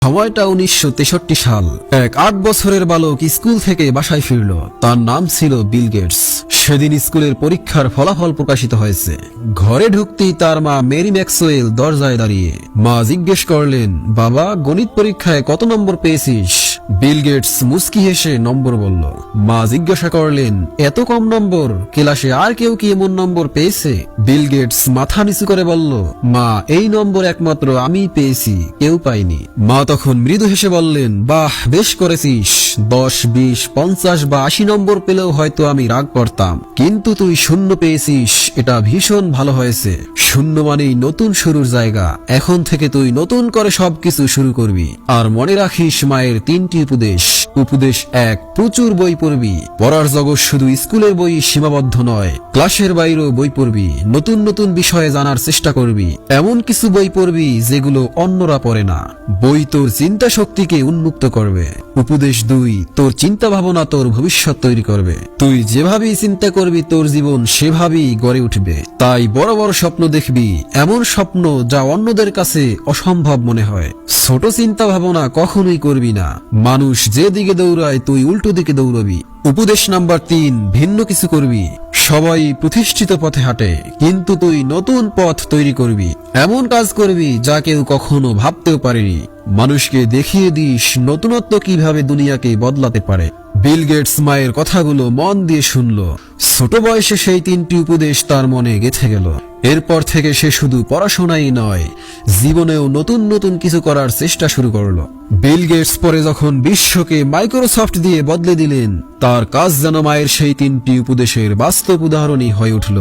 সময়টা 1963 সাল। এক 8 বছরের বালক স্কুল থেকে বাসায় ফিরল। তার নাম ছিল বিল গেটস। সেদিন স্কুলের পরীক্ষার ফলাফল প্রকাশিত হয়েছে। ঘরে ঢুকতেই তার মা মেরি ম্যাক্সওয়েল দরজায় দাঁড়িয়ে। মা জিজ্ঞেস করলেন, বাবা, গণিত পরীক্ষায় কত নম্বর পেয়েছিস? বিল গেটস মুস্কি হেসে নম্বর বলল। মা জিজ্ঞাসা করলেন, এত কম নম্বর? ক্লাসে আর কেউ কি এমন নম্বর পেয়েছে? বিল গেটস মাথা নিচু করে বলল, মা, এই নম্বর একমাত্র আমিই পেয়েছি, কেউ পায়নি। মা তখন মৃদু হেসে বললেন, বাহ, বেশ করেছিস। 10, 20, 50 বা 80 নম্বর পেলেও হয়তো আমি রাগ করতাম, কিন্তু তুই 0 পেয়েছিস, এটা ভীষণ ভালো হয়েছে। 0 মানেই নতুন শুরুর জায়গা। এখন থেকে তুই নতুন করে সবকিছু শুরু করবি। আর মনে রাখিস মায়ের 3টি উপদেশ। উপদেশ 1, প্রচুর বই পড়বি। পড়ার জগৎ শুধু স্কুলের বই সীমাবদ্ধ নয়, ক্লাসের বাইরেও বই পড়বি। নতুন নতুন বিষয়ে জানার চেষ্টা করবি। এমন কিছু বই পড়বি যেগুলো অন্যরা পড়ে না। বই তোর চিন্তা শক্তিকে উন্মুক্ত করবে। উপদেশ 2, তোর চিন্তা ভাবনা তোর ভবিষ্যৎ তৈরি করবে। তুই যেভাবেই চিন্তা করবি তোর জীবন সেভাবেই গড়ে উঠবে। তাই বড় বড় স্বপ্ন দেখবি, এমন স্বপ্ন যা অন্যদের কাছে অসম্ভব মনে হয়। ছোট চিন্তা ভাবনা কখনোই করবি না। মানুষ যে দিকে দৌড়ায় তুই উল্টো দিকে দৌড়াবি। উপদেশ নাম্বার 3, ভিন্ন কিছু করবি। সবাই প্রতিষ্ঠিত পথে হাঁটে, কিন্তু তুই নতুন পথ তৈরি করবি। এমন কাজ করবি যা কেউ কখনো ভাবতেও পারেনি। মানুষকে দেখিয়ে দিস নতুনত্ব কিভাবে দুনিয়াকে বদলাতে পারে। বিল গেটস মায়ের কথাগুলো মন দিয়ে শুনল। ছোট বয়সে সেই 3টি উপদেশ তার মনে গেঁথে গেল। এরপর থেকে সে শুধু পড়াশোনাই নয়, জীবনেও নতুন নতুন কিছু করার চেষ্টা শুরু করলো। বিল গেটস পরে যখন বিশ্বকে মাইক্রোসফট দিয়ে বদলে দিলেন, তার কাজ যেন মায়ের সেই 3টি উপদেশের বাস্তব উদাহরণই হয়ে উঠল।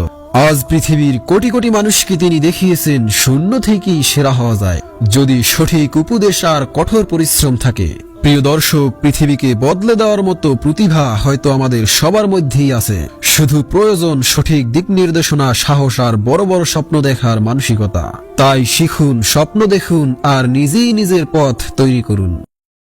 আজ পৃথিবীর কোটি কোটি মানুষকে তিনি দেখিয়েছেন 0 থেকেই সেরা হওয়া যায়, যদি সঠিক উপদেশ আর কঠোর পরিশ্রম থাকে। প্রিয় দর্শক, পৃথিবীকে বদলে দেওয়ার মতো প্রতিভা হয়তো আমাদের সবার মধ্যেই আছে। শুধু প্রয়োজন সঠিক দিক নির্দেশনা, সাহস আর বড় বড় স্বপ্ন দেখার মানসিকতা। তাই শিখুন, স্বপ্ন দেখুন আর নিজেই নিজের পথ তৈরি করুন।